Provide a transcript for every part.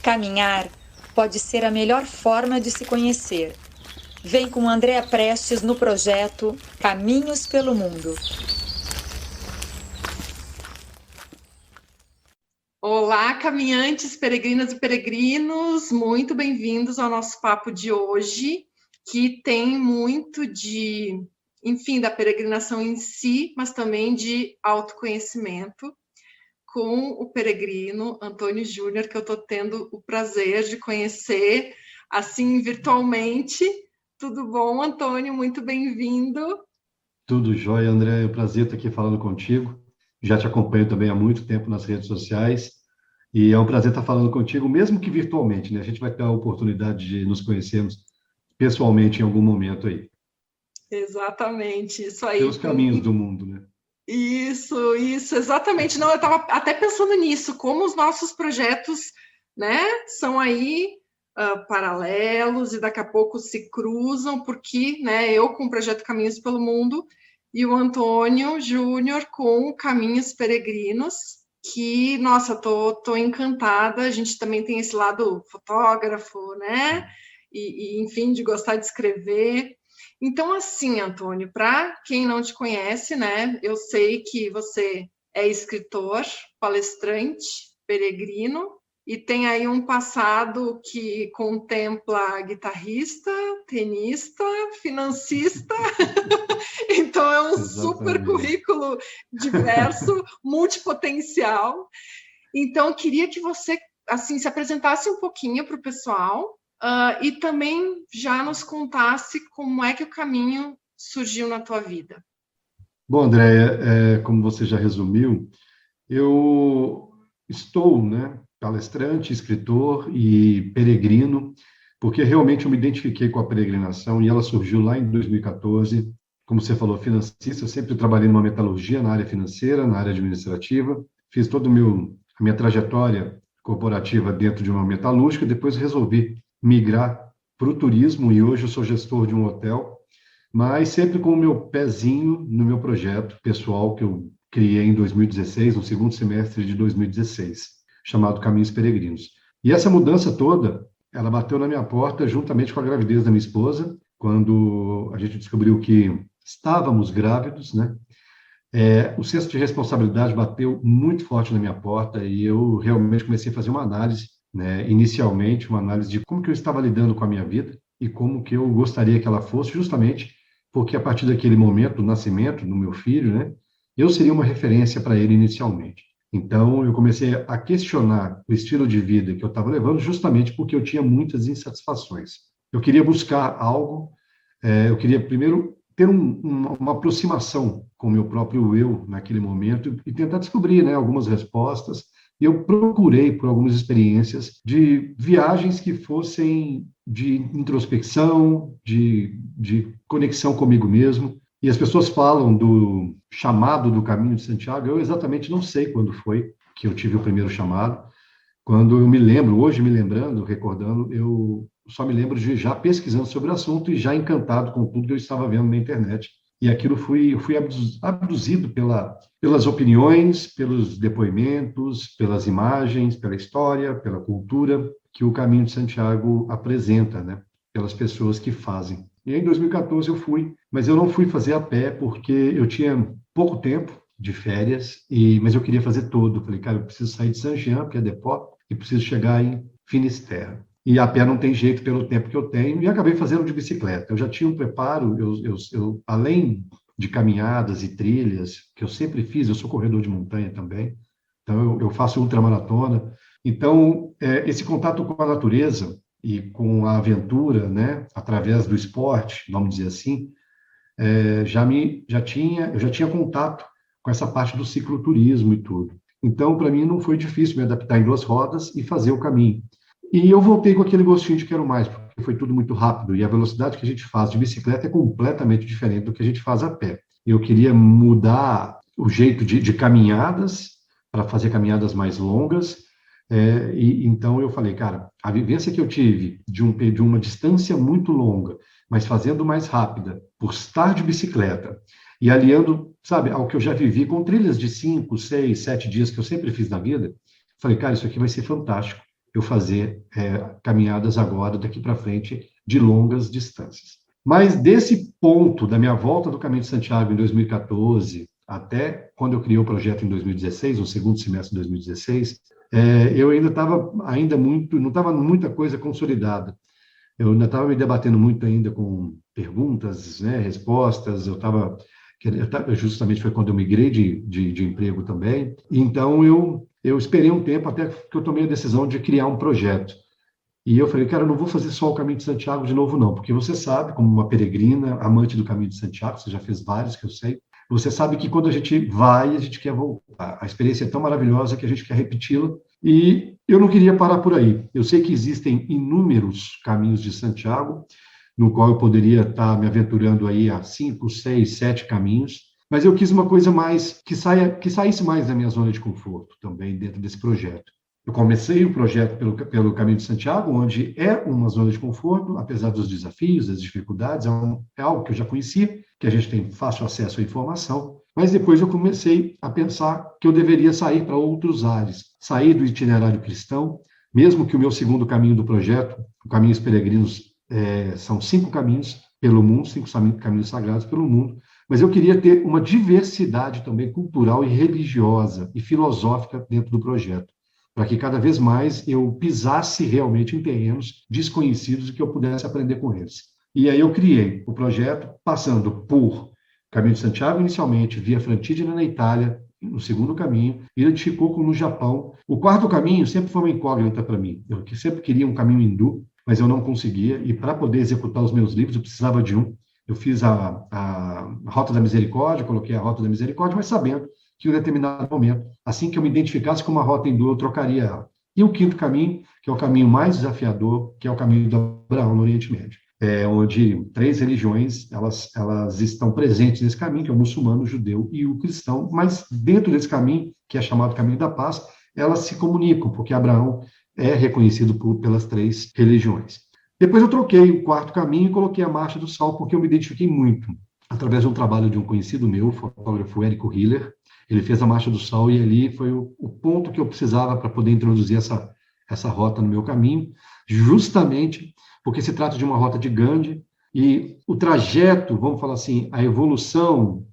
Caminhar pode ser a melhor forma de se conhecer. Vem com Andréa Prestes no projeto Caminhos pelo Mundo. Olá, caminhantes, peregrinas e peregrinos, muito bem-vindos ao nosso papo de hoje, que tem muito da peregrinação em si, mas também de autoconhecimento, com o peregrino Antônio Júnior, que eu estou tendo o prazer de conhecer, assim, virtualmente. Tudo bom, Antônio? Muito bem-vindo. Tudo jóia, André. É um prazer estar aqui falando contigo. Já te acompanho também há muito tempo nas redes sociais. E é um prazer estar falando contigo, mesmo que virtualmente, né? A gente vai ter a oportunidade de nos conhecermos pessoalmente em algum momento aí. Exatamente, isso aí. Pelos caminhos do mundo, né? Isso, exatamente. Não, eu estava até pensando nisso, como os nossos projetos, né, são aí paralelos e daqui a pouco se cruzam, porque, né, eu com o projeto Caminhos pelo Mundo e o Antônio Júnior com Caminhos Peregrinos, que, nossa, tô encantada. A gente também tem esse lado fotógrafo, né, enfim, de gostar de escrever. Então, assim, Antônio, para quem não te conhece, né, eu sei que você é escritor, palestrante, peregrino, e tem aí um passado que contempla guitarrista, tenista, financista. Então, é um super currículo diverso, multipotencial. Então, eu queria que você, assim, se apresentasse um pouquinho para o pessoal, e também já nos contasse como é que o caminho surgiu na tua vida. Bom, Andréia, como você já resumiu, eu estou, né, palestrante, escritor e peregrino, porque realmente eu me identifiquei com a peregrinação e ela surgiu lá em 2014. Como você falou, financista, eu sempre trabalhei numa metalurgia, na área financeira, na área administrativa, fiz toda a minha trajetória corporativa dentro de uma metalúrgica, depois resolvi migrar para o turismo e hoje eu sou gestor de um hotel, mas sempre com o meu pezinho no meu projeto pessoal que eu criei em 2016, no segundo semestre de 2016, chamado Caminhos Peregrinos. E essa mudança toda, ela bateu na minha porta juntamente com a gravidez da minha esposa, quando a gente descobriu que estávamos grávidos, né? O senso de responsabilidade bateu muito forte na minha porta e eu realmente comecei a fazer uma análise, né, inicialmente, uma análise de como que eu estava lidando com a minha vida e como que eu gostaria que ela fosse, justamente porque a partir daquele momento do nascimento do meu filho, né, eu seria uma referência para ele inicialmente. Então, eu comecei a questionar o estilo de vida que eu estava levando, justamente porque eu tinha muitas insatisfações. Eu queria buscar algo, eu queria primeiro ter uma aproximação com o meu próprio eu naquele momento e tentar descobrir, né, algumas respostas. E eu procurei por algumas experiências de viagens que fossem de introspecção, de conexão comigo mesmo. E as pessoas falam do chamado do Caminho de Santiago. Eu exatamente não sei quando foi que eu tive o primeiro chamado. Quando eu me lembro, hoje me lembrando, recordando, eu só me lembro de já pesquisando sobre o assunto e já encantado com tudo que eu estava vendo na internet. E aquilo eu fui abduzido pelas opiniões, pelos depoimentos, pelas imagens, pela história, pela cultura que o Caminho de Santiago apresenta, né? Pelas pessoas que fazem. E em 2014 eu fui, mas eu não fui fazer a pé porque eu tinha pouco tempo de férias, mas eu queria fazer todo. Eu falei, cara, eu preciso sair de Saint-Jean, que é Depot, e preciso chegar em Finisterre. E a pé não tem jeito pelo tempo que eu tenho, e acabei fazendo de bicicleta. Eu já tinha um preparo, além de caminhadas e trilhas, que eu sempre fiz, eu sou corredor de montanha também, então eu faço ultramaratona. Então, esse contato com a natureza e com a aventura, né, através do esporte, vamos dizer assim, eu já tinha contato com essa parte do cicloturismo e tudo. Então, para mim, não foi difícil me adaptar em 2 rodas e fazer o caminho. E eu voltei com aquele gostinho de quero mais, porque foi tudo muito rápido, e a velocidade que a gente faz de bicicleta é completamente diferente do que a gente faz a pé. Eu queria mudar o jeito de caminhadas, para fazer caminhadas mais longas, e então eu falei, cara, a vivência que eu tive de uma distância muito longa, mas fazendo mais rápida, por estar de bicicleta, e aliando, sabe, ao que eu já vivi com trilhas de 5, 6, 7 dias que eu sempre fiz na vida, falei, cara, isso aqui vai ser fantástico. eu fazer caminhadas agora, daqui para frente, de longas distâncias. Mas desse ponto da minha volta do Caminho de Santiago em 2014, até quando eu criei o projeto em 2016, no segundo semestre de 2016, eu ainda estava não estava muita coisa consolidada. Eu ainda estava me debatendo muito ainda com perguntas, né, respostas. Justamente foi quando eu migrei de emprego também. Então, eu esperei um tempo até que eu tomei a decisão de criar um projeto. E eu falei, cara, eu não vou fazer só o Caminho de Santiago de novo, não, porque você sabe, como uma peregrina, amante do Caminho de Santiago, você já fez vários que eu sei, você sabe que quando a gente vai, a gente quer voltar. A experiência é tão maravilhosa que a gente quer repeti-la. E eu não queria parar por aí. Eu sei que existem inúmeros caminhos de Santiago, no qual eu poderia estar me aventurando aí a 5, 6, 7 caminhos, mas eu quis uma coisa mais que saísse mais da minha zona de conforto também dentro desse projeto. Eu comecei o projeto pelo Caminho de Santiago, onde é uma zona de conforto, apesar dos desafios, das dificuldades, é algo que eu já conhecia, que a gente tem fácil acesso à informação, mas depois eu comecei a pensar que eu deveria sair para outros ares, sair do itinerário cristão, mesmo que o meu segundo caminho do projeto, o Caminhos Peregrinos, são 5 caminhos pelo mundo, 5 caminhos sagrados pelo mundo, mas eu queria ter uma diversidade também cultural e religiosa e filosófica dentro do projeto, para que cada vez mais eu pisasse realmente em terrenos desconhecidos e que eu pudesse aprender com eles. E aí eu criei o projeto passando por Caminho de Santiago, inicialmente, via Francigena na Itália, no segundo caminho, Ilha de Shikoku no Japão. O quarto caminho sempre foi uma incógnita para mim. Eu sempre queria um caminho hindu, mas eu não conseguia, e para poder executar os meus livros eu precisava de um. Eu fiz a Rota da Misericórdia, coloquei a Rota da Misericórdia, mas sabendo que em um determinado momento, assim que eu me identificasse com uma rota hindu, eu trocaria ela. E o quinto caminho, que é o caminho mais desafiador, que é o caminho de Abraão no Oriente Médio, onde 3 religiões elas estão presentes nesse caminho, que é o muçulmano, o judeu e o cristão, mas dentro desse caminho, que é chamado Caminho da Paz, elas se comunicam, porque Abraão é reconhecido pelas 3 religiões. Depois eu troquei o quarto caminho e coloquei a Marcha do Sal, porque eu me identifiquei muito, através de um trabalho de um conhecido meu, o fotógrafo Érico Hiller. Ele fez a Marcha do Sal e ali foi o ponto que eu precisava para poder introduzir essa rota no meu caminho, justamente porque se trata de uma rota de Gandhi, e o trajeto, vamos falar assim, a evolução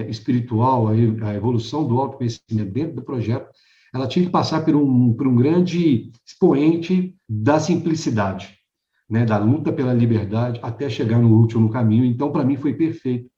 espiritual, a evolução do autoconhecimento dentro do projeto, ela tinha que passar por um grande expoente da simplicidade, né, da luta pela liberdade, até chegar no último caminho. Então, para mim, foi perfeito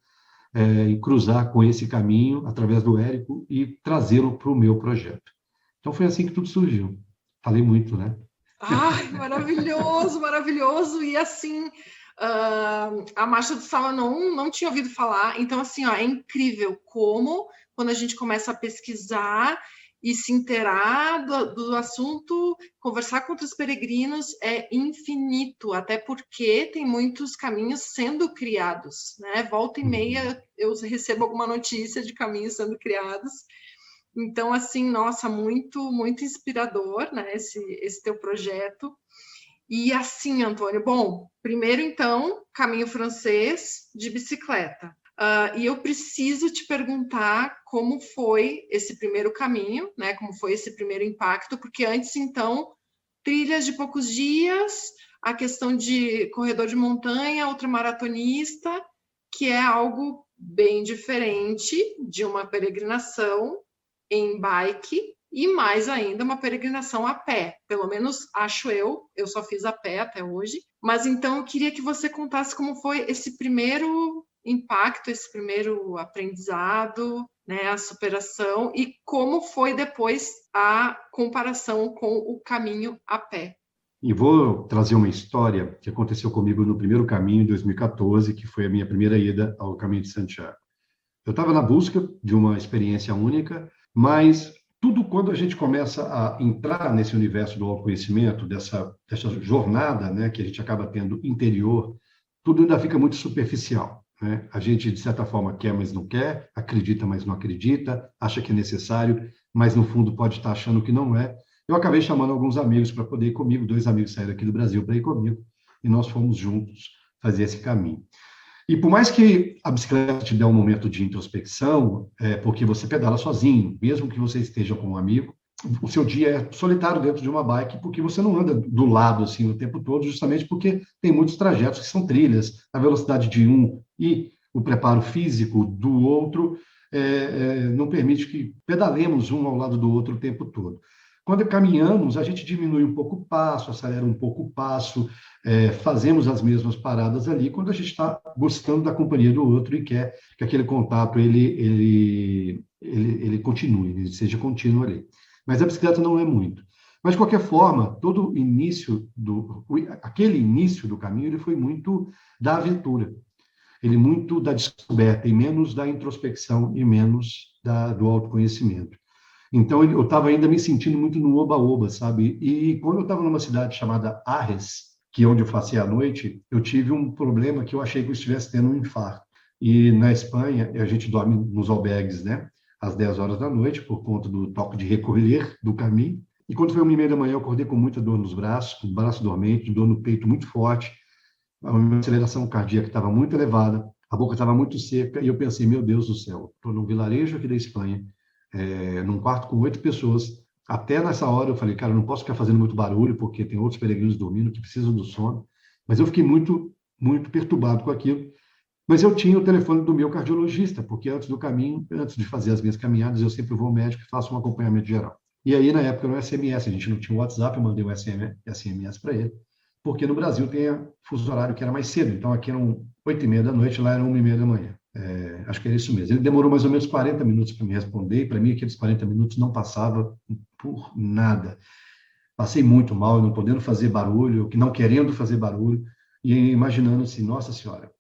cruzar com esse caminho, através do Érico, e trazê-lo para o meu projeto. Então, foi assim que tudo surgiu. Falei muito, né? Ai, maravilhoso, maravilhoso. E assim, a Marcha do Sal eu não tinha ouvido falar. Então, assim, ó, é incrível como, quando a gente começa a pesquisar e se inteirar do assunto, conversar com outros peregrinos é infinito, até porque tem muitos caminhos sendo criados, né? Volta e meia eu recebo alguma notícia de caminhos sendo criados. Então, assim, nossa, muito, muito inspirador, né, esse teu projeto. E assim, Antônio, bom, primeiro, então, caminho francês de bicicleta. E eu preciso te perguntar como foi esse primeiro caminho, né, como foi esse primeiro impacto, porque antes, então, trilhas de poucos dias, a questão de corredor de montanha, ultramaratonista, que é algo bem diferente de uma peregrinação em bike e mais ainda uma peregrinação a pé, pelo menos acho eu só fiz a pé até hoje, mas então eu queria que você contasse como foi esse primeiro impacto, esse primeiro aprendizado, né, a superação e como foi depois a comparação com o caminho a pé. E vou trazer uma história que aconteceu comigo no primeiro caminho, em 2014, que foi a minha primeira ida ao Caminho de Santiago. Eu estava na busca de uma experiência única, mas tudo quando a gente começa a entrar nesse universo do autoconhecimento, dessa jornada, né, que a gente acaba tendo interior, tudo ainda fica muito superficial, né? A gente, de certa forma, quer, mas não quer, acredita, mas não acredita, acha que é necessário, mas no fundo pode estar achando que não é. Eu acabei chamando alguns amigos para poder ir comigo, 2 amigos saíram aqui do Brasil para ir comigo, e nós fomos juntos fazer esse caminho. E por mais que a bicicleta te dê um momento de introspecção, porque você pedala sozinho, mesmo que você esteja com um amigo, o seu dia é solitário dentro de uma bike, porque você não anda do lado assim o tempo todo, justamente porque tem muitos trajetos que são trilhas, a velocidade de um e o preparo físico do outro não permite que pedalemos um ao lado do outro o tempo todo. Quando caminhamos, a gente diminui um pouco o passo, acelera um pouco o passo, fazemos as mesmas paradas ali, quando a gente está gostando da companhia do outro e quer que aquele contato ele continue, ele seja contínuo ali. Mas a bicicleta não é muito. Mas, de qualquer forma, aquele início do caminho, ele foi muito da aventura. Ele muito da descoberta, e menos da introspecção, e menos do autoconhecimento. Então, eu estava ainda me sentindo muito no oba-oba, sabe? E quando eu estava numa cidade chamada Arres, que é onde eu passei a noite, eu tive um problema que eu achei que eu estivesse tendo um infarto. E na Espanha, a gente dorme nos albergues, né? Às 10 horas da noite, por conta do toque de recolher do caminho. E quando foi 1h30 da manhã, eu acordei com muita dor nos braços, com o braço dormente, dor no peito muito forte, a minha aceleração cardíaca estava muito elevada, a boca estava muito seca, e eu pensei, meu Deus do céu, estou num vilarejo aqui da Espanha, num quarto com 8 pessoas. Até nessa hora eu falei, cara, eu não posso ficar fazendo muito barulho, porque tem outros peregrinos dormindo que precisam do sono. Mas eu fiquei muito, muito perturbado com aquilo. Mas eu tinha o telefone do meu cardiologista, porque antes do caminho, antes de fazer as minhas caminhadas, eu sempre vou ao médico e faço um acompanhamento geral. E aí, na época, no SMS, a gente não tinha o WhatsApp, eu mandei um SMS para ele, porque no Brasil tem fuso horário que era mais cedo, então aqui eram 8h30 da noite, lá eram 1h30 da manhã. Acho que era isso mesmo. Ele demorou mais ou menos 40 minutos para me responder, e para mim aqueles 40 minutos não passava por nada. Passei muito mal, não podendo fazer barulho, não querendo fazer barulho, e imaginando assim, nossa senhora,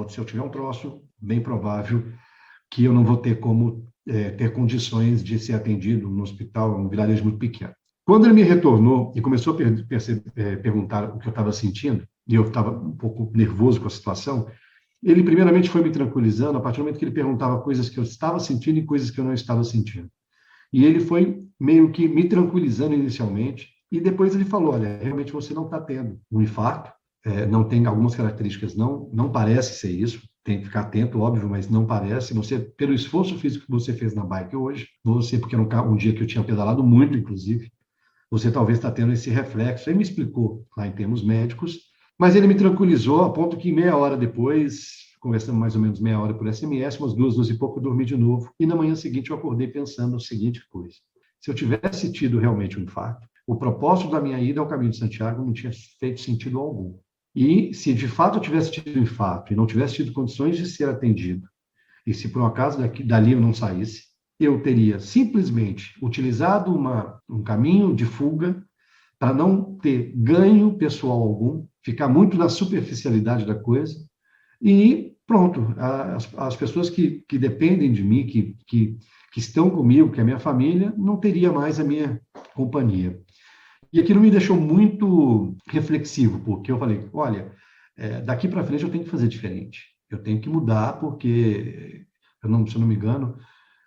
se eu tiver um troço, bem provável que eu não vou ter como ter condições de ser atendido no hospital, um vilarejo muito pequeno. Quando ele me retornou e começou a perguntar o que eu estava sentindo, e eu estava um pouco nervoso com a situação, ele primeiramente foi me tranquilizando a partir do momento que ele perguntava coisas que eu estava sentindo e coisas que eu não estava sentindo. E ele foi meio que me tranquilizando inicialmente, e depois ele falou, olha, realmente você não está tendo um infarto, não tem algumas características, não parece ser isso, tem que ficar atento, óbvio, mas não parece. Você, pelo esforço físico que você fez na bike hoje, porque era um dia que eu tinha pedalado muito, inclusive, você talvez está tendo esse reflexo. Ele me explicou lá em termos médicos, mas ele me tranquilizou a ponto que meia hora depois, conversando mais ou menos meia hora por SMS, umas 2 e pouco, eu dormi de novo. E na manhã seguinte eu acordei pensando a seguinte coisa: se eu tivesse tido realmente um infarto, o propósito da minha ida ao Caminho de Santiago não tinha feito sentido algum. E se de fato eu tivesse tido um infarto e não tivesse tido condições de ser atendido, e se por um acaso dali eu não saísse, eu teria simplesmente utilizado um caminho de fuga para não ter ganho pessoal algum, ficar muito na superficialidade da coisa, e pronto, as pessoas que dependem de mim, que estão comigo, que é a minha família, não teria mais a minha companhia. E aquilo me deixou muito reflexivo, porque eu falei, olha, daqui para frente eu tenho que fazer diferente. Eu tenho que mudar, porque, se eu não me engano,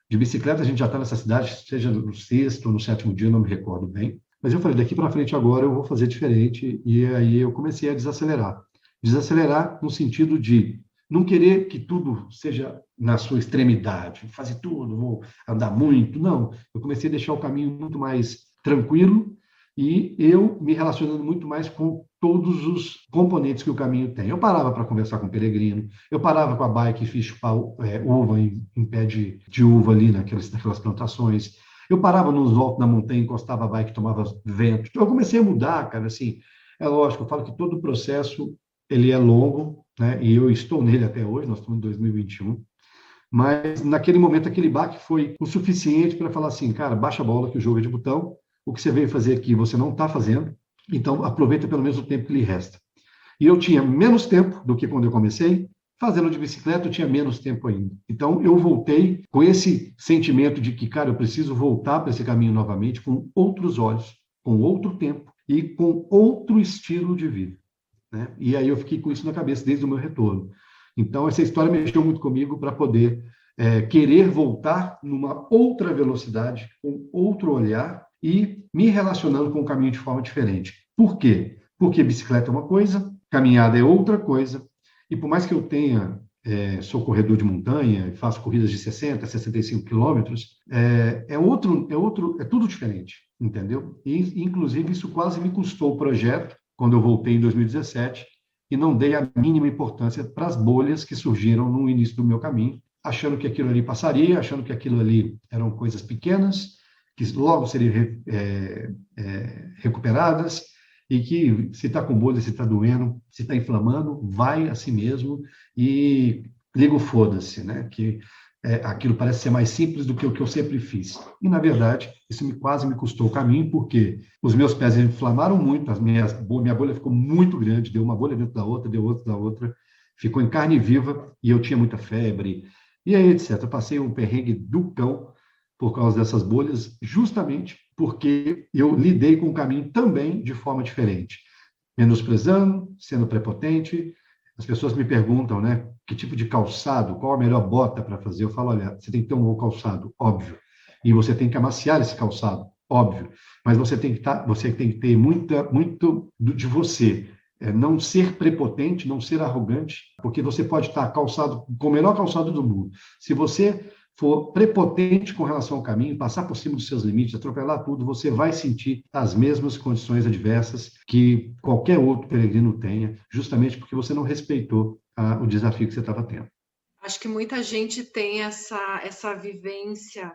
de bicicleta a gente já está nessa cidade, seja no 6º ou no 7º dia, não me recordo bem. Mas eu falei, daqui para frente agora eu vou fazer diferente. E aí eu comecei a desacelerar. Desacelerar no sentido de não querer que tudo seja na sua extremidade, fazer tudo, vou andar muito. Não, eu comecei a deixar o caminho muito mais tranquilo, e eu me relacionando muito mais com todos os componentes que o caminho tem. Eu parava para conversar com o peregrino, eu parava com a bike e fiz chupar uva em pé de uva ali naquelas plantações, eu parava nos altos da montanha, encostava a bike, tomava vento. Então, eu comecei a mudar, cara, assim, é lógico, eu falo que todo o processo, ele é longo, né, e eu estou nele até hoje, nós estamos em 2021, mas naquele momento, aquele baque foi o suficiente para falar assim, cara, baixa a bola que o jogo é de botão, o que você veio fazer aqui você não está fazendo, então aproveita pelo menos o tempo que lhe resta. E eu tinha menos tempo do que quando eu comecei, fazendo de bicicleta eu tinha menos tempo ainda. Então eu voltei com esse sentimento de que, cara, eu preciso voltar para esse caminho novamente com outros olhos, com outro tempo e com outro estilo de vida, né? E aí eu fiquei com isso na cabeça desde o meu retorno. Então essa história mexeu muito comigo para poder querer voltar numa outra velocidade, com outro olhar, e me relacionando com o caminho de forma diferente. Por quê? Porque bicicleta é uma coisa, caminhada é outra coisa, e por mais que eu tenha sou corredor de montanha, faço corridas de 60, 65 quilômetros, é tudo diferente, entendeu? E, inclusive, isso quase me custou o projeto, quando eu voltei em 2017, e não dei a mínima importância para as bolhas que surgiram no início do meu caminho, achando que aquilo ali passaria, achando que aquilo ali eram coisas pequenas, que logo seriam recuperadas, e que se está com bolha, se está doendo, se está inflamando, vai a si mesmo e liga o foda-se, né? Que aquilo parece ser mais simples do que o que eu sempre fiz. E, na verdade, isso quase me custou o caminho, porque os meus pés inflamaram muito, minha bolha ficou muito grande, deu uma bolha dentro da outra, deu outra da outra, ficou em carne viva, e eu tinha muita febre, e aí, etc. Eu passei um perrengue do cão por causa dessas bolhas, justamente porque eu lidei com o caminho também de forma diferente, menosprezando, sendo prepotente. As pessoas me perguntam, né, que tipo de calçado, qual a melhor bota para fazer? Eu falo, olha, você tem que ter um bom calçado, óbvio, e você tem que amaciar esse calçado, óbvio, mas você tem que ter muito de você, não ser prepotente, não ser arrogante, porque você pode estar calçado com o melhor calçado do mundo. Se você for prepotente com relação ao caminho, passar por cima dos seus limites, atropelar tudo, você vai sentir as mesmas condições adversas que qualquer outro peregrino tenha, justamente porque você não respeitou o desafio que você estava tendo. Acho que muita gente tem essa vivência.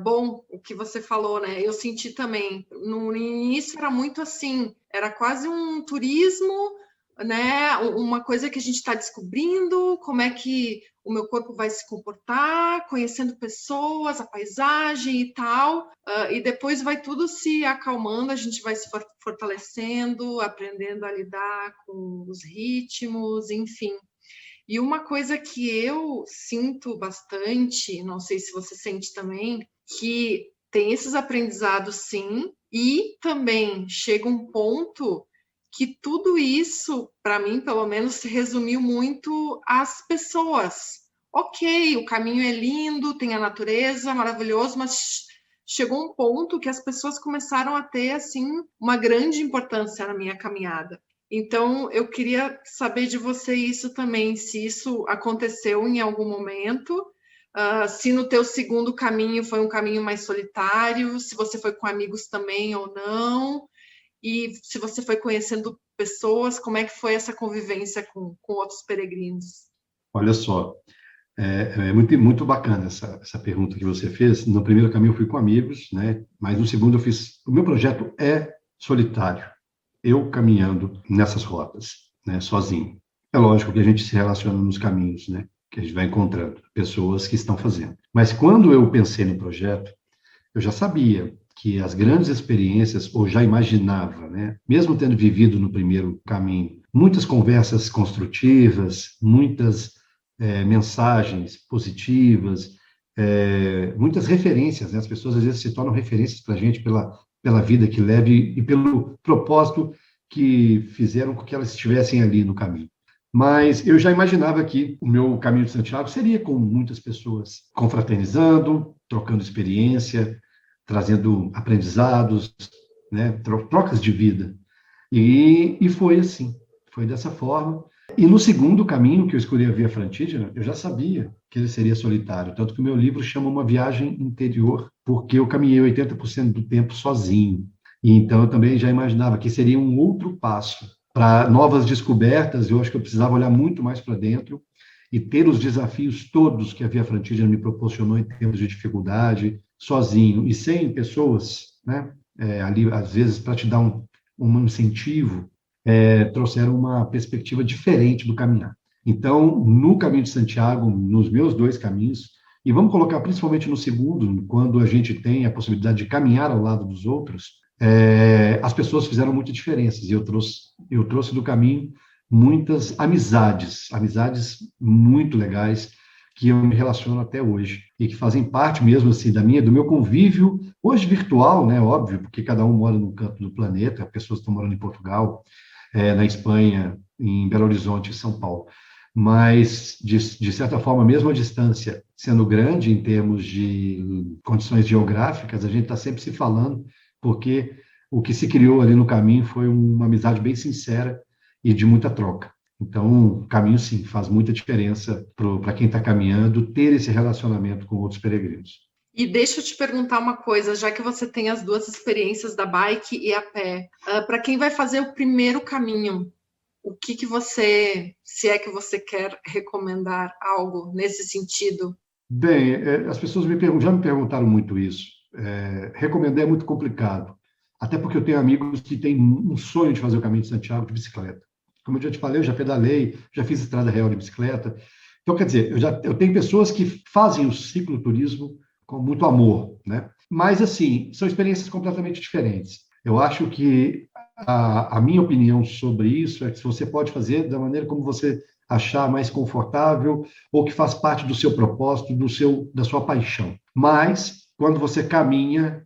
Bom, o que você falou, né? Eu senti também. No início era muito assim, era quase um turismo, né? Uma coisa que a gente está descobrindo, como é que o meu corpo vai se comportar, conhecendo pessoas, a paisagem e tal, e depois vai tudo se acalmando, a gente vai se fortalecendo, aprendendo a lidar com os ritmos, enfim. E uma coisa que eu sinto bastante, não sei se você sente também, que tem esses aprendizados sim, e também chega um ponto que tudo isso, para mim, pelo menos, se resumiu muito às pessoas. Ok, o caminho é lindo, tem a natureza, maravilhoso, mas chegou um ponto que as pessoas começaram a ter, assim, uma grande importância na minha caminhada. Então, eu queria saber de você isso também, se isso aconteceu em algum momento, se no teu segundo caminho foi um caminho mais solitário, se você foi com amigos também ou não, e se você foi conhecendo pessoas, como é que foi essa convivência com outros peregrinos? Olha só, é muito, muito bacana essa pergunta que você fez. No primeiro caminho eu fui com amigos, né? Mas no segundo o meu projeto é solitário, eu caminhando nessas rotas, né? Sozinho. É lógico que a gente se relaciona nos caminhos, né? Que a gente vai encontrando pessoas que estão fazendo. Mas quando eu pensei no projeto, eu já sabia que as grandes experiências, ou já imaginava, né? Mesmo tendo vivido no primeiro caminho, muitas conversas construtivas, muitas mensagens positivas, muitas referências, né? As pessoas às vezes se tornam referências para a gente pela vida que leve e pelo propósito que fizeram com que elas estivessem ali no caminho. Mas eu já imaginava que o meu caminho de Santiago seria com muitas pessoas confraternizando, trocando experiência, trazendo aprendizados, né? Trocas de vida. E foi assim, foi dessa forma. E no segundo caminho, que eu escolhi a Via Francígena, eu já sabia que ele seria solitário, tanto que o meu livro chama Uma Viagem Interior, porque eu caminhei 80% do tempo sozinho. E então eu também já imaginava que seria um outro passo para novas descobertas. Eu acho que eu precisava olhar muito mais para dentro e ter os desafios todos que a Via Francígena me proporcionou em termos de dificuldade, sozinho e sem pessoas, né? Ali, às vezes, para te dar um incentivo, trouxeram uma perspectiva diferente do caminhar. Então, no caminho de Santiago, nos meus dois caminhos, e vamos colocar principalmente no segundo, quando a gente tem a possibilidade de caminhar ao lado dos outros, as pessoas fizeram muitas diferenças, e eu trouxe do caminho muitas amizades muito legais, que eu me relaciono até hoje, e que fazem parte mesmo assim do meu convívio, hoje virtual, né, óbvio, porque cada um mora num canto do planeta, pessoas estão morando em Portugal, na Espanha, em Belo Horizonte, em São Paulo, mas, de certa forma, mesmo a distância sendo grande em termos de condições geográficas, a gente está sempre se falando, porque o que se criou ali no caminho foi uma amizade bem sincera e de muita troca. Então, caminho, sim, faz muita diferença para quem está caminhando ter esse relacionamento com outros peregrinos. E deixa eu te perguntar uma coisa, já que você tem as duas experiências da bike e a pé, para quem vai fazer o primeiro caminho, o que você, se é que você quer recomendar algo nesse sentido? Bem, as pessoas já me perguntaram muito isso. Recomendar é muito complicado, até porque eu tenho amigos que têm um sonho de fazer o Caminho de Santiago de bicicleta. Como eu já te falei, eu já pedalei, já fiz estrada real de bicicleta. Então, quer dizer, eu tenho pessoas que fazem o cicloturismo com muito amor, né? Mas, assim, são experiências completamente diferentes. Eu acho que a minha opinião sobre isso é que você pode fazer da maneira como você achar mais confortável ou que faz parte do seu propósito, da sua paixão. Mas, quando você caminha,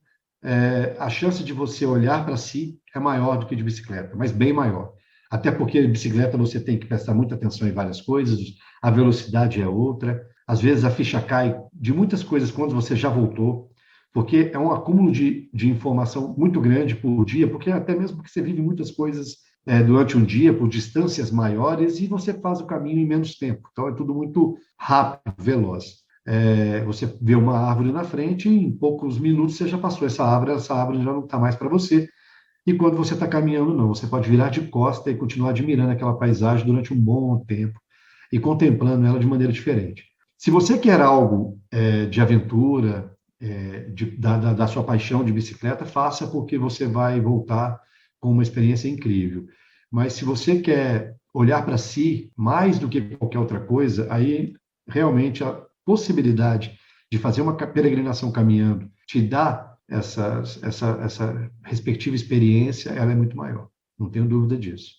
a chance de você olhar para si é maior do que de bicicleta, mas bem maior. Até porque de bicicleta você tem que prestar muita atenção em várias coisas, a velocidade é outra, às vezes a ficha cai de muitas coisas quando você já voltou, porque é um acúmulo de informação muito grande por dia, porque até mesmo que você vive muitas coisas durante um dia, por distâncias maiores, e você faz o caminho em menos tempo. Então, é tudo muito rápido, veloz. Você vê uma árvore na frente, e em poucos minutos você já passou essa árvore já não está mais para você. E quando você está caminhando, não. Você pode virar de costa e continuar admirando aquela paisagem durante um bom tempo e contemplando ela de maneira diferente. Se você quer algo de aventura, da sua paixão de bicicleta, faça, porque você vai voltar com uma experiência incrível. Mas se você quer olhar para si mais do que qualquer outra coisa, aí realmente a possibilidade de fazer uma peregrinação caminhando te dá essa respectiva experiência, ela é muito maior, não tenho dúvida disso.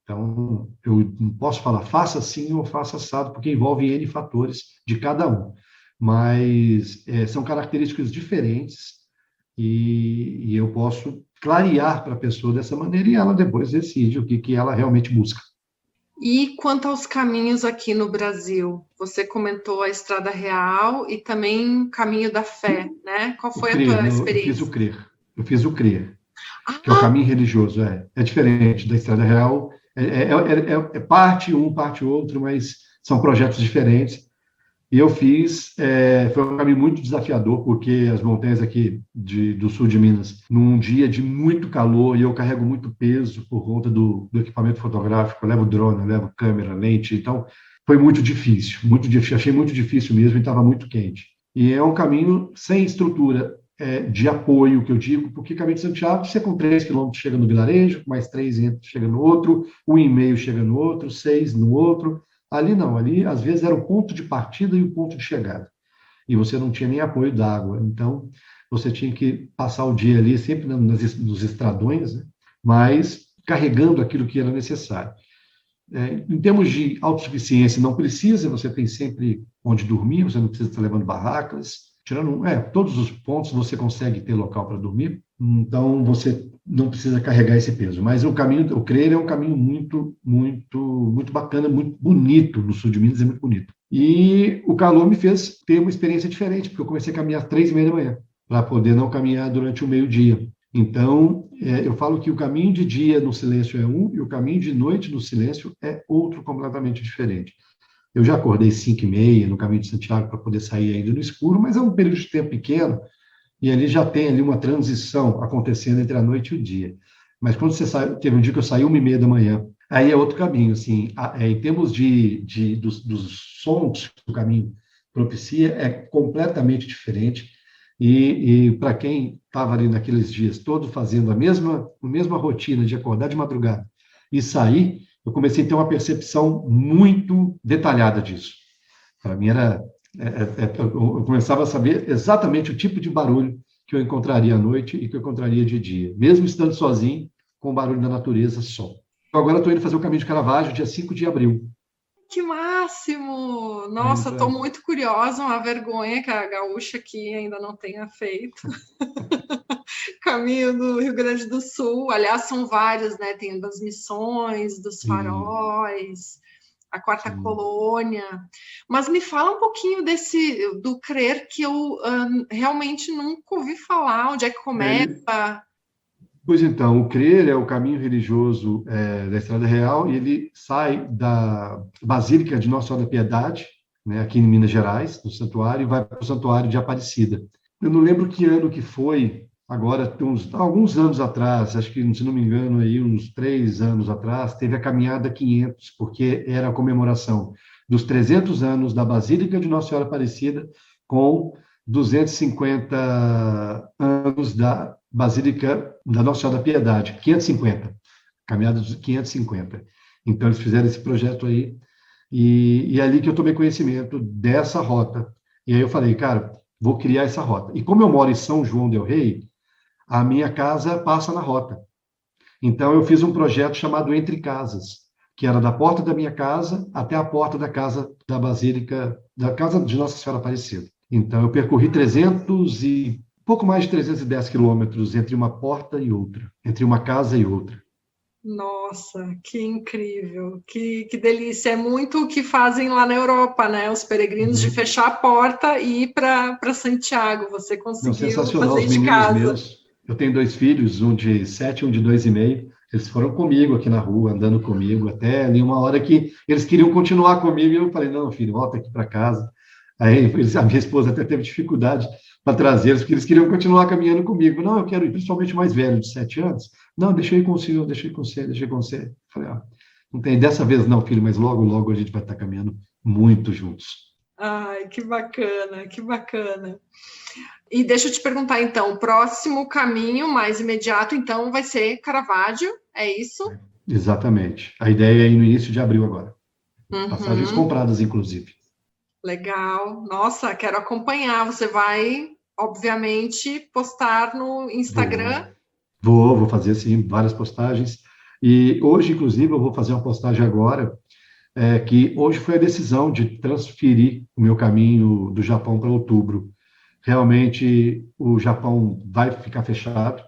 Então, eu não posso falar faça assim ou faça assado, porque envolve N fatores de cada um. Mas são características diferentes e eu posso clarear para a pessoa dessa maneira e ela depois decide o que ela realmente busca. E quanto aos caminhos aqui no Brasil, você comentou a Estrada Real e também o Caminho da Fé, né? Qual foi a tua experiência? Eu fiz o CRER, que é o caminho religioso. É diferente da Estrada Real, é parte um, parte outro, mas são projetos diferentes. E eu fiz, foi um caminho muito desafiador, porque as montanhas aqui do sul de Minas, num dia de muito calor, e eu carrego muito peso por conta do equipamento fotográfico, eu levo drone, eu levo câmera, lente, então foi muito difícil, achei muito difícil mesmo e estava muito quente. E é um caminho sem estrutura de apoio, que eu digo, porque Caminho de Santiago, você com 3 quilômetros chega no vilarejo, mais 3 chega no outro, 1,5 chega no outro, 6 no outro. Ali não, ali às vezes era o ponto de partida e o ponto de chegada. E você não tinha nem apoio d'água. Então, você tinha que passar o dia ali, sempre nos estradões, né? Mas carregando aquilo que era necessário. Em termos de autossuficiência, não precisa, você tem sempre onde dormir, você não precisa estar levando barracas. Tirando, todos os pontos você consegue ter local para dormir, então você não precisa carregar esse peso. Mas o CRER é um caminho muito, muito, muito bacana, muito bonito no sul de Minas, é muito bonito. E o calor me fez ter uma experiência diferente, porque eu comecei a caminhar às 3:30 da manhã, para poder não caminhar durante o meio-dia. Então, eu falo que o caminho de dia no silêncio é um, e o caminho de noite no silêncio é outro completamente diferente. Eu já acordei 5:30 no Caminho de Santiago para poder sair ainda no escuro, mas é um período de tempo pequeno, e ali já tem ali uma transição acontecendo entre a noite e o dia. Mas quando você sai, teve um dia que eu saí 1:30 da manhã, aí é outro caminho, assim, em termos dos sons que o caminho propicia, é completamente diferente, e para quem estava ali naqueles dias todo fazendo a mesma rotina de acordar de madrugada e sair, eu comecei a ter uma percepção muito detalhada disso. Para mim eu começava a saber exatamente o tipo de barulho que eu encontraria à noite e que eu encontraria de dia, mesmo estando sozinho, com o barulho da natureza só. Agora estou indo fazer o Caminho de Caravaggio, dia 5 de abril. Que máximo! Nossa, estou muito curiosa, uma vergonha que a gaúcha aqui ainda não tenha feito. Caminho do Rio Grande do Sul, aliás, são vários, né? Tem das Missões, dos Faróis, a Quarta Colônia. Mas me fala um pouquinho do CRER, que eu realmente nunca ouvi falar. Onde é que começa? Pois então, o CRER é o caminho religioso da Estrada Real e ele sai da Basílica de Nossa Senhora da Piedade, né, aqui em Minas Gerais, no santuário, e vai para o Santuário de Aparecida. Eu não lembro que ano que foi, agora, alguns anos atrás, acho que, se não me engano, aí, uns 3 anos atrás, teve a Caminhada 500, porque era a comemoração dos 300 anos da Basílica de Nossa Senhora Aparecida com 250 anos da Basílica da Nossa Senhora da Piedade, 550, caminhada dos 550. Então, eles fizeram esse projeto aí, e é ali que eu tomei conhecimento dessa rota. E aí eu falei, cara, vou criar essa rota. E como eu moro em São João del Rei, a minha casa passa na rota. Então, eu fiz um projeto chamado Entre Casas, que era da porta da minha casa até a porta da casa da Basílica, da casa de Nossa Senhora Aparecida. Então, eu percorri pouco mais de 310 quilômetros entre uma porta e outra, entre uma casa e outra. Nossa, que incrível, que delícia. É muito o que fazem lá na Europa, né? Os peregrinos de fechar a porta e ir para Santiago. Você conseguiu sensacional, fazer os de meninos casa. meus. Eu tenho 2 filhos, um de 7 e um de 2,5. Eles foram comigo aqui na rua, andando comigo, até ali uma hora que eles queriam continuar comigo, e eu falei, não, filho, volta aqui para casa. Aí a minha esposa até teve dificuldade para trazê-los, porque eles queriam continuar caminhando comigo. Não, eu quero ir, principalmente o mais velho, de 7 anos. Não, deixa eu ir com o senhor, deixa eu ir com você, deixa eu ir com você. Falei, não tem dessa vez não, filho, mas logo, logo a gente vai estar caminhando muito juntos. Ai, que bacana, que bacana. E deixa eu te perguntar, então, o próximo caminho mais imediato, então, vai ser Caravaggio, é isso? Exatamente. A ideia é ir no início de abril agora. Uhum. Passagens compradas, inclusive. Legal. Nossa, quero acompanhar. Você vai, obviamente, postar no Instagram? Vou fazer, sim, várias postagens. E hoje, inclusive, eu vou fazer uma postagem agora, que hoje foi a decisão de transferir o meu caminho do Japão para outubro. Realmente, o Japão vai ficar fechado.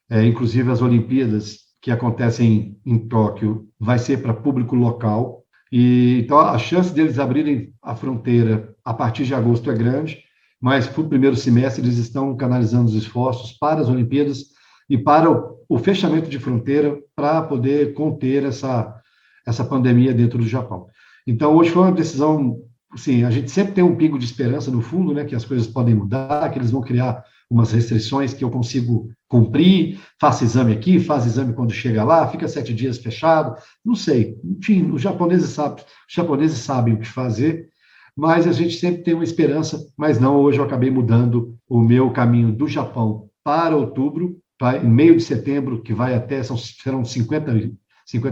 Inclusive, as Olimpíadas, que acontecem em Tóquio, vai ser para público local. E, então, a chance deles abrirem a fronteira a partir de agosto é grande, mas para o primeiro semestre eles estão canalizando os esforços para as Olimpíadas e para o fechamento de fronteira para poder conter essa pandemia dentro do Japão. Então, hoje foi uma decisão, assim, a gente sempre tem um pingo de esperança no fundo, né, que as coisas podem mudar, que eles vão criar umas restrições que eu consigo cumprir, faça exame aqui, faz exame quando chega lá, fica 7 dias fechado, não sei. Enfim, os japoneses sabem o que fazer, mas a gente sempre tem uma esperança, mas não, hoje eu acabei mudando o meu caminho do Japão para outubro, em meio de setembro, que vai até, serão 50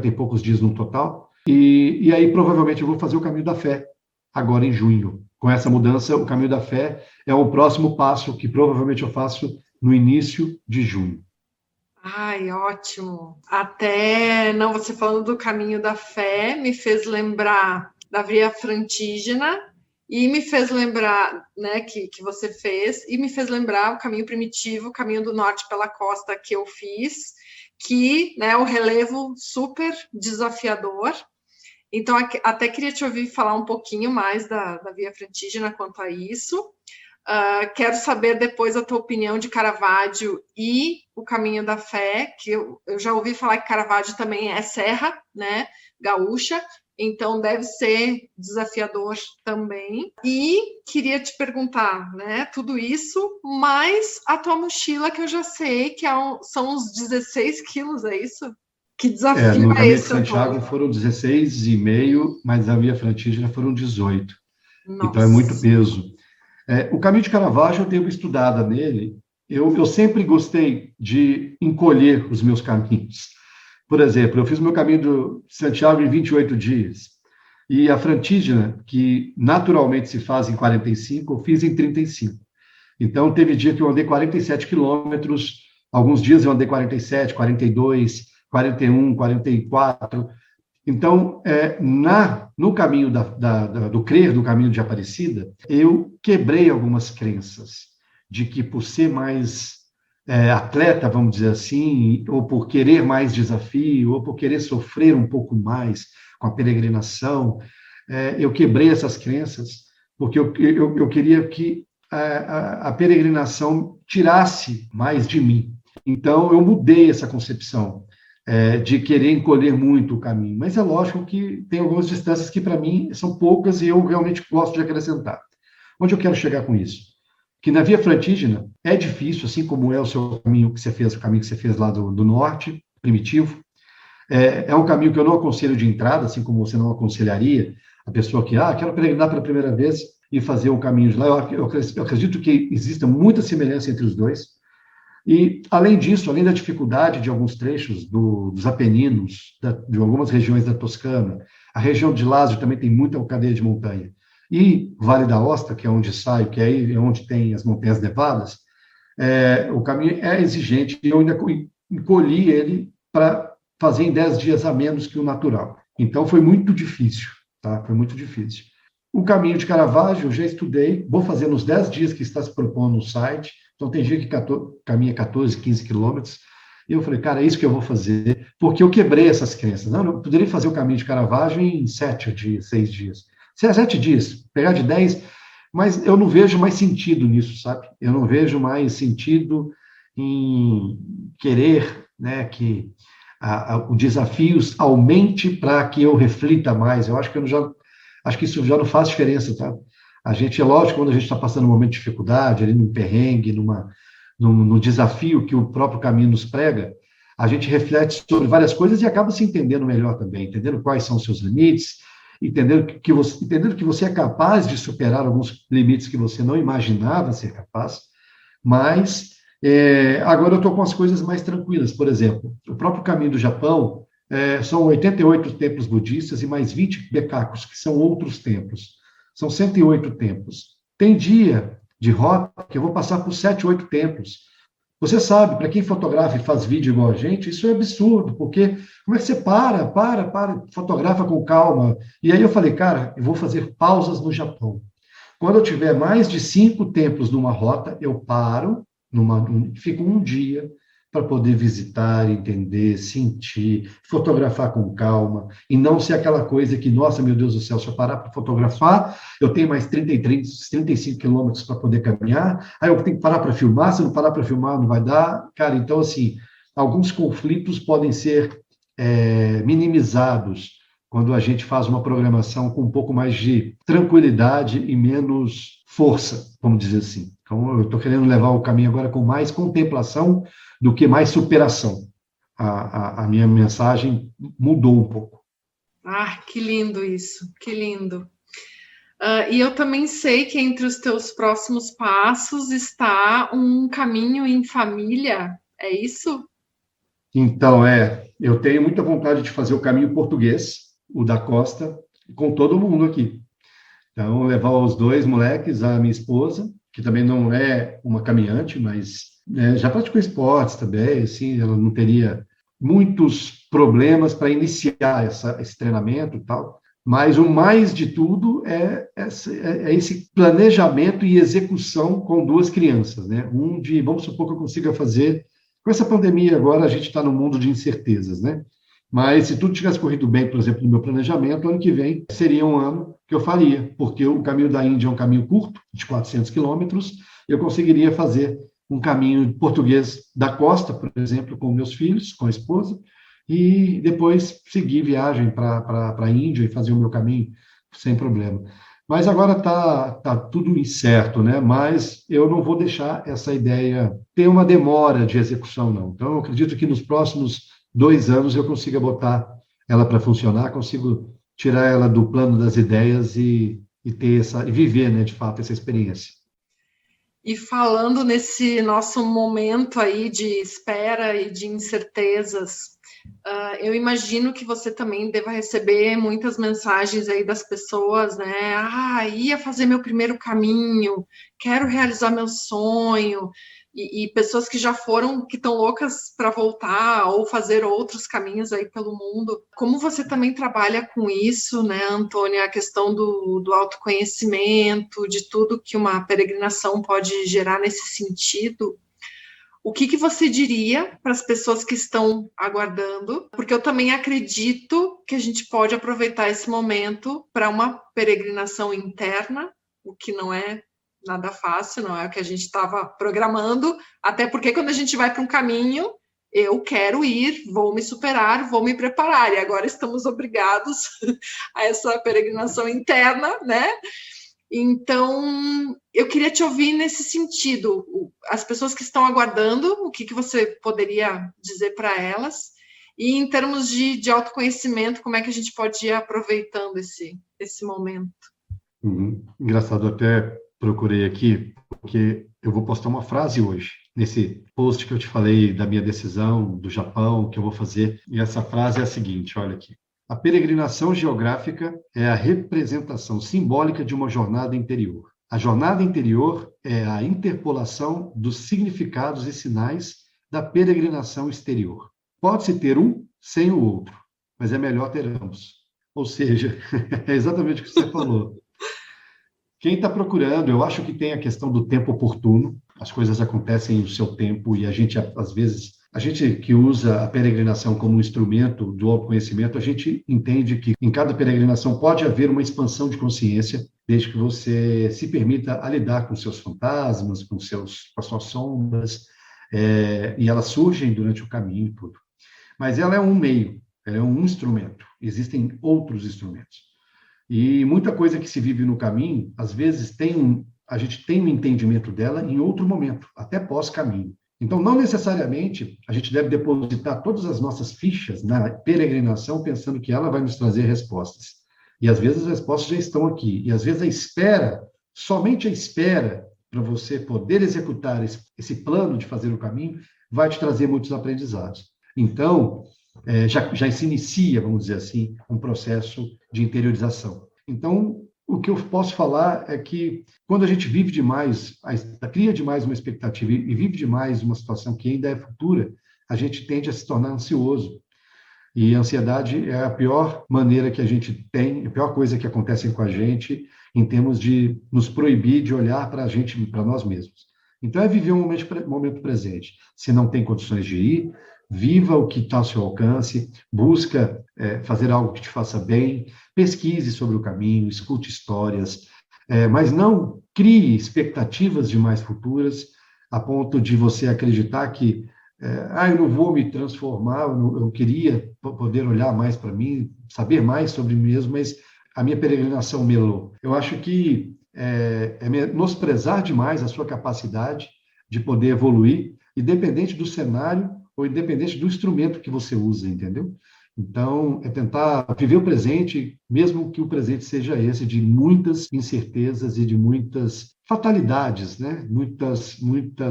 e poucos dias no total, e aí provavelmente eu vou fazer o caminho da fé, agora em junho. Com essa mudança, o caminho da fé é o próximo passo que provavelmente eu faço no início de junho. Ai, ótimo. Até, não, você falando do caminho da fé, me fez lembrar da Via Francígena e me fez lembrar, né, que você fez, e me fez lembrar o caminho primitivo, o caminho do norte pela costa que eu fiz, que, né, o relevo super desafiador. Então, até queria te ouvir falar um pouquinho mais da Via Francígena quanto a isso. Quero saber depois a tua opinião de Caravaggio e o Caminho da Fé, que eu já ouvi falar que Caravaggio também é serra, né, gaúcha, então deve ser desafiador também. E queria te perguntar, né, tudo isso, mais a tua mochila, que eu já sei que são uns 16 quilos, é isso? Que desafio no caminho de esse? Santiago foram 16,5, mas a Via Francígena foram 18. Nossa. Então é muito peso. O caminho de Caravaggio, eu dei uma estudada nele. Eu sempre gostei de encolher os meus caminhos. Por exemplo, eu fiz o meu caminho de Santiago em 28 dias. E a Francígena, que naturalmente se faz em 45, eu fiz em 35. Então, teve dia que eu andei 47 quilômetros, alguns dias eu andei 47, 42, 41, 44. Então, no caminho do crer, do caminho de Aparecida, eu quebrei algumas crenças de que por ser mais atleta, vamos dizer assim, ou por querer mais desafio, ou por querer sofrer um pouco mais com a peregrinação, eu quebrei essas crenças, porque eu queria que a peregrinação tirasse mais de mim. Então, eu mudei essa concepção de querer encolher muito o caminho. Mas é lógico que tem algumas distâncias que, para mim, são poucas e eu realmente gosto de acrescentar. Onde eu quero chegar com isso? Que na via Frantígena é difícil, assim como é o seu caminho que você fez, o caminho que você fez lá do norte, primitivo. É um caminho que eu não aconselho de entrada, assim como você não aconselharia a pessoa que, quero peregrinar pela primeira vez e fazer o caminho de lá. Eu acredito que exista muita semelhança entre os dois. E, além disso, além da dificuldade de alguns trechos dos Apeninos, de algumas regiões da Toscana, a região de Lázio também tem muita cadeia de montanha. E Vale da Aosta, que é onde saio, que é onde tem as montanhas nevadas, o caminho é exigente e eu ainda encolhi ele para fazer em 10 dias a menos que o natural. Então, foi muito difícil, tá? Foi muito difícil. O caminho de Caravaggio, eu já estudei, vou fazer nos 10 dias que está se propondo no site. Então, tem dia que caminha 14, 15 quilômetros. E eu falei, cara, é isso que eu vou fazer, porque eu quebrei essas crenças. Não, eu poderia fazer o caminho de Caravaggio em 7 dias, 6 dias. Se é 7 dias, pegar de 10, mas eu não vejo mais sentido nisso, sabe? Eu não vejo mais sentido em querer, né, que o desafio aumente para que eu reflita mais. Eu acho que acho que isso já não faz diferença, tá? A gente, é lógico, quando a gente está passando um momento de dificuldade, ali num perrengue, no desafio que o próprio caminho nos prega, a gente reflete sobre várias coisas e acaba se entendendo melhor também, entendendo quais são os seus limites, entendendo que você é capaz de superar alguns limites que você não imaginava ser capaz, mas agora eu estou com as coisas mais tranquilas. Por exemplo, o próprio caminho do Japão são 88 templos budistas e mais 20 bekakos, que são outros templos. São 108 templos. Tem dia de rota que eu vou passar por 7, 8 templos. Você sabe, para quem fotografa e faz vídeo igual a gente, isso é absurdo, porque como é que você para, fotografa com calma? E aí eu falei, cara, eu vou fazer pausas no Japão. Quando eu tiver mais de 5 templos numa rota, eu paro, fico um dia para poder visitar, entender, sentir, fotografar com calma, e não ser aquela coisa que, nossa, meu Deus do céu, se eu parar para fotografar, eu tenho mais 35 quilômetros para poder caminhar, aí eu tenho que parar para filmar, se eu não parar para filmar, não vai dar. Cara, então, assim, alguns conflitos podem ser minimizados quando a gente faz uma programação com um pouco mais de tranquilidade e menos força, vamos dizer assim. Então, eu estou querendo levar o caminho agora com mais contemplação do que mais superação. A minha mensagem mudou um pouco. Que lindo isso, que lindo. E eu também sei que entre os teus próximos passos está um caminho em família, é isso? Então, eu tenho muita vontade de fazer o caminho português, o da costa, com todo mundo aqui. Então, levar os 2 moleques, a minha esposa, que também não é uma caminhante, mas já praticou esportes também, assim, ela não teria muitos problemas para iniciar esse treinamento e tal. Mas o mais de tudo é esse planejamento e execução com 2 crianças, né? Vamos supor que eu consiga fazer, com essa pandemia agora a gente está num mundo de incertezas, né? Mas se tudo tivesse corrido bem, por exemplo, no meu planejamento, ano que vem seria um ano que eu faria, porque o caminho da Índia é um caminho curto, de 400 quilômetros, eu conseguiria fazer um caminho português da costa, por exemplo, com meus filhos, com a esposa, e depois seguir viagem para a Índia e fazer o meu caminho sem problema. Mas agora está tudo incerto, né? Mas eu não vou deixar essa ideia ter uma demora de execução, não. Então, eu acredito que nos próximos 2 anos eu consiga botar ela para funcionar, consigo tirar ela do plano das ideias e viver, né, de fato, essa experiência. E falando nesse nosso momento aí de espera e de incertezas, eu imagino que você também deva receber muitas mensagens aí das pessoas, né? Ia fazer meu primeiro caminho, quero realizar meu sonho, e pessoas que já foram, que estão loucas para voltar ou fazer outros caminhos aí pelo mundo. Como você também trabalha com isso, né, Antônia, a questão do autoconhecimento, de tudo que uma peregrinação pode gerar nesse sentido, o que você diria para as pessoas que estão aguardando? Porque eu também acredito que a gente pode aproveitar esse momento para uma peregrinação interna, o que não é nada fácil, não é o que a gente estava programando, até porque quando a gente vai para um caminho, eu quero ir, vou me superar, vou me preparar, e agora estamos obrigados a essa peregrinação interna, né? Então, eu queria te ouvir nesse sentido, as pessoas que estão aguardando, o que você poderia dizer para elas, e em termos de autoconhecimento, como é que a gente pode ir aproveitando esse momento? Engraçado, até procurei aqui, porque eu vou postar uma frase hoje, nesse post que eu te falei da minha decisão do Japão, que eu vou fazer, e essa frase é a seguinte, olha aqui. A peregrinação geográfica é a representação simbólica de uma jornada interior. A jornada interior é a interpolação dos significados e sinais da peregrinação exterior. Pode-se ter um sem o outro, mas é melhor ter ambos. Ou seja, é exatamente o que você falou. Quem está procurando, eu acho que tem a questão do tempo oportuno, as coisas acontecem no seu tempo e a gente, às vezes, a gente que usa a peregrinação como um instrumento do autoconhecimento, a gente entende que em cada peregrinação pode haver uma expansão de consciência, desde que você se permita a lidar com seus fantasmas, com as suas sombras, e elas surgem durante o caminho e tudo. Mas ela é um meio, ela é um instrumento, existem outros instrumentos. E muita coisa que se vive no caminho, às vezes a gente tem um entendimento dela em outro momento, até pós-caminho. Então, não necessariamente a gente deve depositar todas as nossas fichas na peregrinação pensando que ela vai nos trazer respostas. E às vezes as respostas já estão aqui. E às vezes a espera, somente a espera para você poder executar esse plano de fazer o caminho, vai te trazer muitos aprendizados. Então, já se inicia, vamos dizer assim, um processo de interiorização. Então, o que eu posso falar é que quando a gente vive demais, cria demais uma expectativa e vive demais uma situação que ainda é futura, a gente tende a se tornar ansioso. E a ansiedade é a pior maneira que a gente tem, a pior coisa que acontece com a gente em termos de nos proibir de olhar para a gente, para nós mesmos. Então, é viver um momento presente. Se não tem condições de ir, viva o que está ao seu alcance, busca fazer algo que te faça bem, pesquise sobre o caminho, escute histórias, mas não crie expectativas demais futuras a ponto de você acreditar que eu não vou me transformar, eu queria poder olhar mais para mim, saber mais sobre mim mesmo, mas a minha peregrinação melou. Eu acho que é menosprezar demais a sua capacidade de poder evoluir, independente do cenário ou independente do instrumento que você usa, entendeu? Então, é tentar viver o presente, mesmo que o presente seja esse, de muitas incertezas e de muitas fatalidades, né? Muitas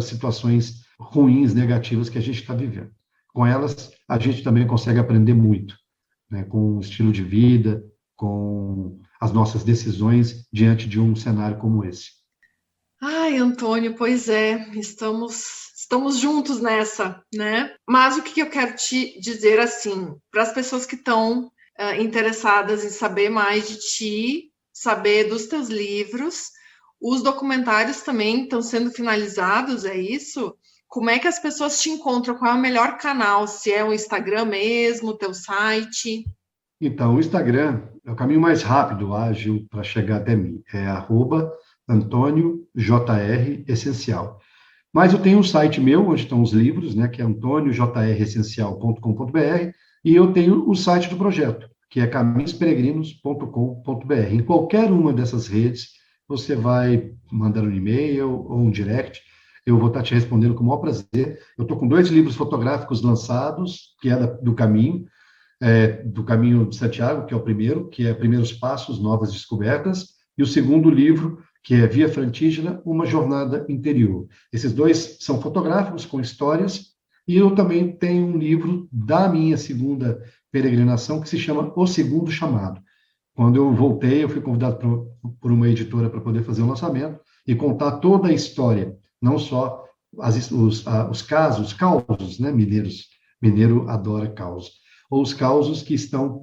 situações ruins, negativas que a gente está vivendo. Com elas, a gente também consegue aprender muito, né? Com o estilo de vida, com as nossas decisões diante de um cenário como esse. Ai, Antônio, pois é, estamos juntos nessa, né? Mas o que eu quero te dizer, assim, para as pessoas que estão interessadas em saber mais de ti, saber dos teus livros, os documentários também estão sendo finalizados, é isso? Como é que as pessoas te encontram? Qual é o melhor canal? Se é o Instagram mesmo, o teu site? Então, o Instagram é o caminho mais rápido, ágil, para chegar até mim. É @AntônioJREssencial. Mas eu tenho um site meu, onde estão os livros, né, que é antoniojressencial.com.br, e eu tenho o site do projeto, que é caminhosperegrinos.com.br. Em qualquer uma dessas redes, você vai mandar um e-mail ou um direct, eu vou estar te respondendo com o maior prazer. Eu estou com 2 livros fotográficos lançados, que é do Caminho de Santiago, que é o primeiro, que é Primeiros Passos, Novas Descobertas, e o segundo livro, que é Via Frantígena, Uma Jornada Interior. Esses 2 são fotográficos, com histórias, e eu também tenho um livro da minha segunda peregrinação, que se chama O Segundo Chamado. Quando eu voltei, eu fui convidado por uma editora para poder fazer o lançamento e contar toda a história, não só os causos, né, mineiros. Mineiro adora causos. Ou os causos que estão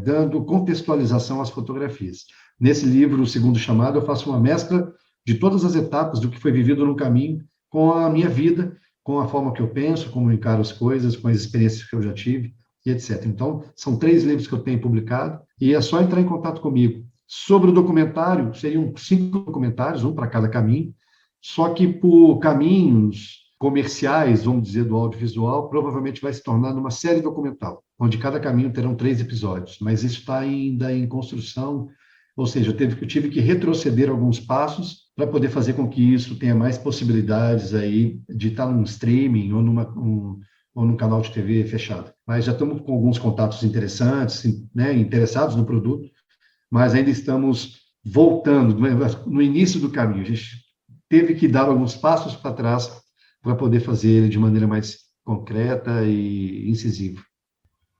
dando contextualização às fotografias. Nesse livro, O Segundo Chamado, eu faço uma mescla de todas as etapas do que foi vivido no caminho com a minha vida, com a forma que eu penso, como eu encaro as coisas, com as experiências que eu já tive, e etc. Então, são 3 livros que eu tenho publicado, e é só entrar em contato comigo. Sobre o documentário, seriam 5 documentários, um para cada caminho, só que por caminhos comerciais, vamos dizer, do audiovisual, provavelmente vai se tornar numa série documental, onde cada caminho terão 3 episódios, mas isso está ainda em construção, ou seja, eu tive que retroceder alguns passos para poder fazer com que isso tenha mais possibilidades aí de estar num streaming ou num canal de TV fechado. Mas já estamos com alguns contatos interessantes, né, interessados no produto, mas ainda estamos voltando no início do caminho. A gente teve que dar alguns passos para trás para poder fazer ele de maneira mais concreta e incisiva.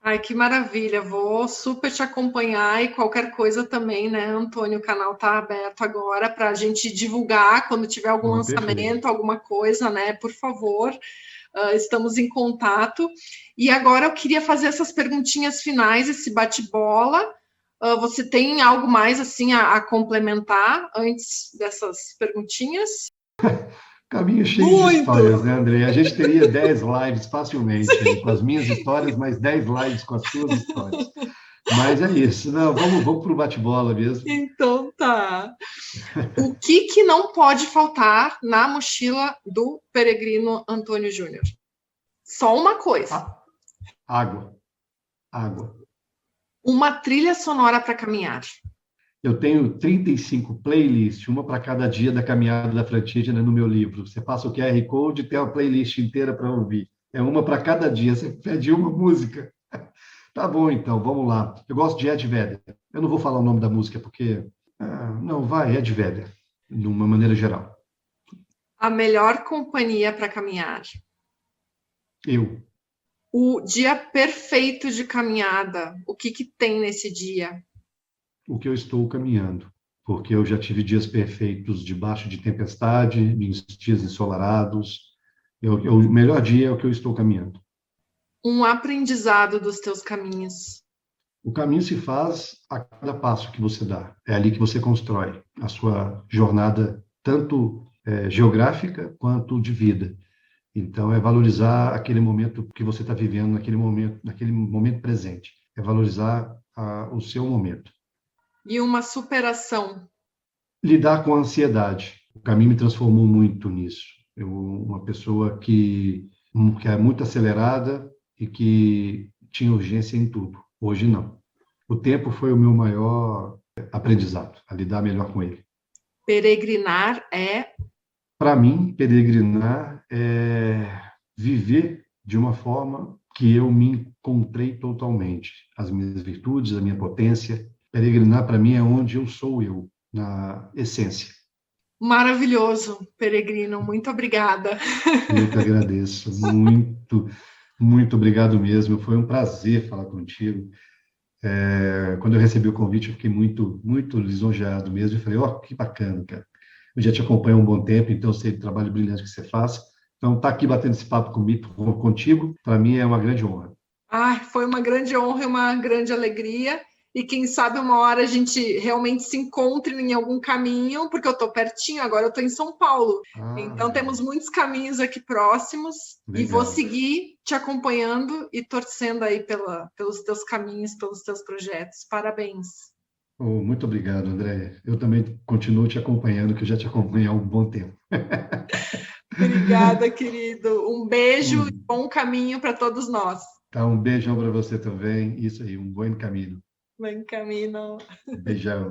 Ai, que maravilha, vou super te acompanhar e qualquer coisa também, né, Antônio, o canal está aberto agora para a gente divulgar quando tiver algum lançamento, perfeito. Alguma coisa, né, por favor, estamos em contato. E agora eu queria fazer essas perguntinhas finais, esse bate-bola. Você tem algo mais assim a complementar antes dessas perguntinhas? Caminho cheio de histórias, né, André? A gente teria 10 lives facilmente, aí, com as minhas histórias, mais 10 lives com as suas histórias. Mas é isso. Não, vamos para o bate-bola mesmo. Então tá. O que não pode faltar na mochila do peregrino Antônio Júnior? Só uma coisa. Água. Uma trilha sonora para caminhar. Eu tenho 35 playlists, uma para cada dia da caminhada da Fratígena no meu livro. Você passa o QR Code e tem uma playlist inteira para ouvir. É uma para cada dia. Você pede uma música. Tá bom, então, vamos lá. Eu gosto de Ed Vedder. Eu não vou falar o nome da música porque... Ed Vedder, de uma maneira geral. A melhor companhia para caminhar. Eu. O dia perfeito de caminhada. O que tem nesse dia? O que eu estou caminhando, porque eu já tive dias perfeitos debaixo de tempestade, dias ensolarados. O melhor dia é o que eu estou caminhando. Um aprendizado dos teus caminhos. O caminho se faz a cada passo que você dá. É ali que você constrói a sua jornada, tanto geográfica quanto de vida. Então, é valorizar aquele momento que você está vivendo, naquele momento presente. É valorizar o seu momento. E uma superação? Lidar com a ansiedade. O caminho me transformou muito nisso. Uma pessoa que é muito acelerada e que tinha urgência em tudo. Hoje, não. O tempo foi o meu maior aprendizado, a lidar melhor com ele. Peregrinar é? Para mim, peregrinar é viver de uma forma que eu me encontrei totalmente. As minhas virtudes, a minha potência. Peregrinar, para mim, é onde eu sou eu, na essência. Maravilhoso, peregrino. Muito obrigada. Eu que agradeço. Muito, muito obrigado mesmo. Foi um prazer falar contigo. Quando eu recebi o convite, eu fiquei muito, muito lisonjeado mesmo. E falei, que bacana, cara. Eu já te acompanho há um bom tempo, então eu sei do trabalho brilhante que você faz. Então, estar aqui batendo esse papo contigo, para mim, é uma grande honra. Foi uma grande honra e uma grande alegria. E quem sabe uma hora a gente realmente se encontre em algum caminho, porque eu estou pertinho, agora eu estou em São Paulo. Então temos muitos caminhos aqui próximos. Legal. E vou seguir te acompanhando e torcendo aí pelos teus caminhos, pelos teus projetos. Parabéns. Muito obrigado, André. Eu também continuo te acompanhando, que eu já te acompanho há um bom tempo. Obrigada, querido. Um beijo e bom caminho para todos nós. Tá, um beijão para você também. Isso aí, um bom caminho. Buen camino. Beijão.